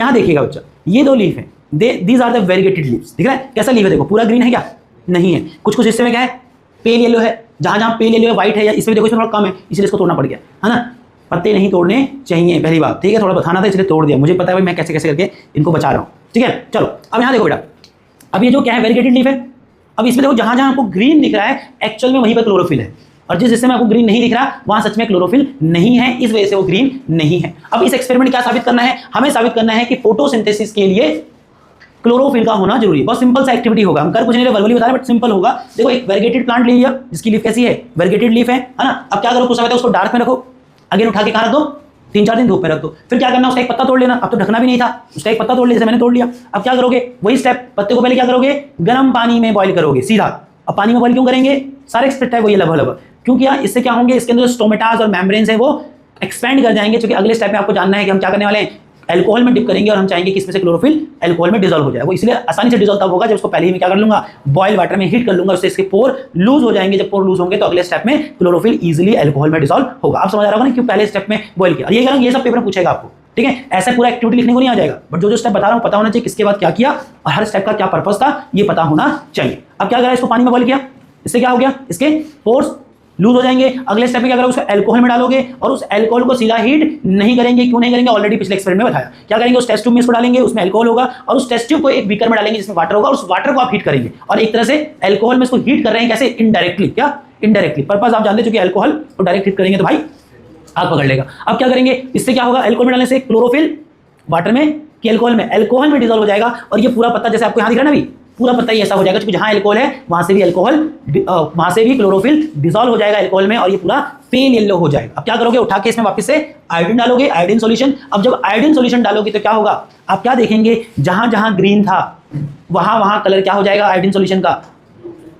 यहाँ देखिएगा बच्चा, ये दो लीफ है, these are the variegated leaves. दिख रहा है कैसा लीफ है, देखो पूरा ग्रीन है क्या, नहीं है, कुछ कुछ हिस्से में क्या है, पेल येलो है, जहां जहां पेल येलो है, व्हाइट है, या इसमें देखो इसमें थोड़ा कम है, इसलिए इसको तोड़ना पड़ गया, है ना। पत्ते नहीं तोड़ने चाहिए, पहली बात, ठीक है, थोड़ा बताना था इसलिए तोड़ दिया, मुझे पता है भाई मैं कैसे कैसे करके इनको बचा रहा हूँ, ठीक है। चलो अब यहाँ देखो बेटा, अब ये जो क्या है, वेरीगेटेड लीफ है। अब इसमें देखो जहां जहां आपको ग्रीन दिख रहा है, एक्चुअल में वहीं पर क्लोरोफिल है, और जिस हिस्से में आपको ग्रीन नहीं दिख रहा वहां सच में क्लोरोफिल नहीं है, इस वजह से वो ग्रीन नहीं है। अब इस एक्सपेरिमेंट क्या साबित करना है, हमें साबित करना है कि फोटोसिंथेसिस के लिए क्लोरोफिल का होना जरूरी है। बहुत सिंपल सा एक्टिविटी होगा, हम कर कुछ नहीं रहे, वर्बली बता रहे बट सिंपल होगा। देखो एक वेरीगेटेड प्लांट ले लिया जिसकी लीफ कैसी है, वेरीगेटेड लीफ है ना। अब क्या करो, कुछ समय तक उसको डार्क में रखो, अगेन उठा के कहाँ रख दो, 3-4 दिन धूप में रख दो। फिर क्या करना, उसका एक पत्ता तोड़ लेना, अब तो ढकना भी नहीं था, उसका एक पत्ता तोड़ लिया, जैसे मैंने तोड़ लिया। अब क्या करोगे, वही स्टेप, पत्ते को पहले क्या करोगे, गर्म पानी में बॉइल करोगे सीधा। अब पानी में बॉइल क्यों करेंगे, सारे स्टेप है वही लगभग, क्योंकि यार इससे क्या होंगे, इसके अंदर स्टोमेटास और मेम्ब्रेन्स है वो एक्सपेंड कर जाएंगे। क्योंकि अगले स्टेप में आपको जानना है कि हम क्या करने वाले हैं, अल्कोहल में डिप करेंगे, और हम चाहेंगे कि इसमें से क्लोरोफिल अल्कोहल में डिसॉल्व हो जाए। वो इसलिए आसानी से डिसॉल्व तब होगा जब उसको पहले ही मैं क्या कर लूंगा, बॉयल वाटर में हीट कर लूंगा, उससे इसके पोर लूज हो जाएंगे। जब पोर लूज होंगे तो अगले स्टेप में क्लोरोफिल इजीली अल्कोहल में डिसॉल्व होगा। आप समझ आ रहा होगा ना, क्यों पहले स्टेप में बॉयल किया। ये करेंगे, ये सब पेपर में पूछेगा आपको, ठीक है। ऐसा पूरा एक्टिविटी लिखने को नहीं आ जाएगा, बट जो जो स्टेप बता रहा हूँ पता होना चाहिए किसके बाद क्या किया, और हर स्टेप का क्या पर्पस था ये पता होना चाहिए। अब क्या करा, इसको पानी में बॉयल किया, इससे क्या हो गया, इसके पोर्स लूज हो जाएंगे। अगले स्टेप में क्या करोगे, उसको अल्कोहल में डालोगे, और उस अल्कोहल को सीधा हीट नहीं करेंगे। क्यों नहीं करेंगे, ऑलरेडी पिछले एक्सपेरिमेंट में बताया। क्या करेंगे, उस टेस्ट ट्यूब में इसको डालेंगे, उसमें अल्कोहल होगा, और उस टेस्ट ट्यूब को एक बीकर में डालेंगे जिसमें वाटर होगा, उस वाटर को आप हीट करेंगे, और एक तरह से अल्कोहल में इसको हीट कर रहे हैं। कैसे, इनडायरेक्टली, क्या इनडायरेक्टली, पर्पस आप जानते, चूंकि अल्कोहल को डायरेक्ट हीट करेंगे तो भाई आग पकड़ लेगा। अब क्या करेंगे, इससे क्या होगा, अल्कोहल में डालने से क्लोरोफिल वाटर में कि अल्कोहल में डिसॉल्व हो जाएगा। और ये पूरा पत्ता जैसे आपको यहाँ दिख रहा है ना, भी पूरा पत्ता ही ऐसा हो जाएगा, क्योंकि जहां अल्कोहल है वहां से भी वहां से भी क्लोरोफिल डिसॉल्व हो जाएगा अल्कोहल में, और ये पूरा पेल येलो हो जाएगा। अब क्या करोगे, उठा के इसमें वापस से आयोडीन डालोगे, आयोडीन सॉल्यूशन। अब जब आयोडीन सॉल्यूशन डालोगे तो क्या होगा, आप क्या देखेंगे, जहां जहां ग्रीन था वहां वहां कलर क्या हो जाएगा, आयोडीन सॉल्यूशन का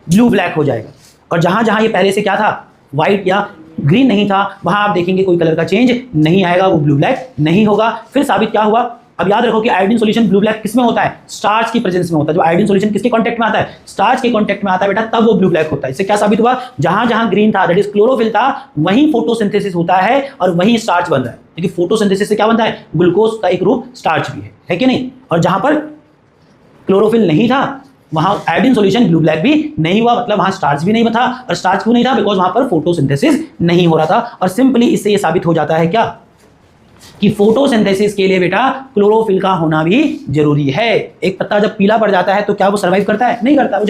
ब्लू ब्लैक हो जाएगा। और जहां जहां ये पहले से क्या था, व्हाइट या ग्रीन नहीं था, वहां आप देखेंगे कोई कलर का चेंज नहीं आएगा, वो ब्लू ब्लैक नहीं होगा। फिर साबित क्या हुआ, अब याद रखो कि आयोडीन सॉल्यूशन ब्लू ब्लैक किसमें होता है, स्टार्च की प्रेजेंस में होता है। जो आयोडीन सॉल्यूशन किसके कांटेक्ट में आता है, स्टार्च के कांटेक्ट में आता है बेटा, तब वो ब्लू ब्लैक होता है। इससे क्या साबित हुआ, जहां जहां ग्रीन था, दैट इज क्लोरोफिल था, वहीं फोटोसिंथेसिस होता है और वहीं स्टार्च बन रहा है। क्योंकि फोटोसिंथेसिस से क्या बनता है, ग्लूकोज का एक रूप स्टार्च भी है कि नहीं। और जहां पर क्लोरोफिल नहीं था वहां आयोडीन सॉल्यूशन ब्लू ब्लैक भी नहीं हुआ, मतलब वहां स्टार्च भी नहीं था। और स्टार्च क्यों नहीं था, बिकॉज वहां पर फोटोसिंथेसिस नहीं हो रहा था। और सिंपली इससे ये साबित हो जाता है क्या, कि फोटोसिंथेसिस के लिए बेटा क्लोरोफिल का होना भी जरूरी है। एक पत्ता जब पीला पड़ जाता है तो क्या वो सर्वाइव करता है, नहीं करता, वो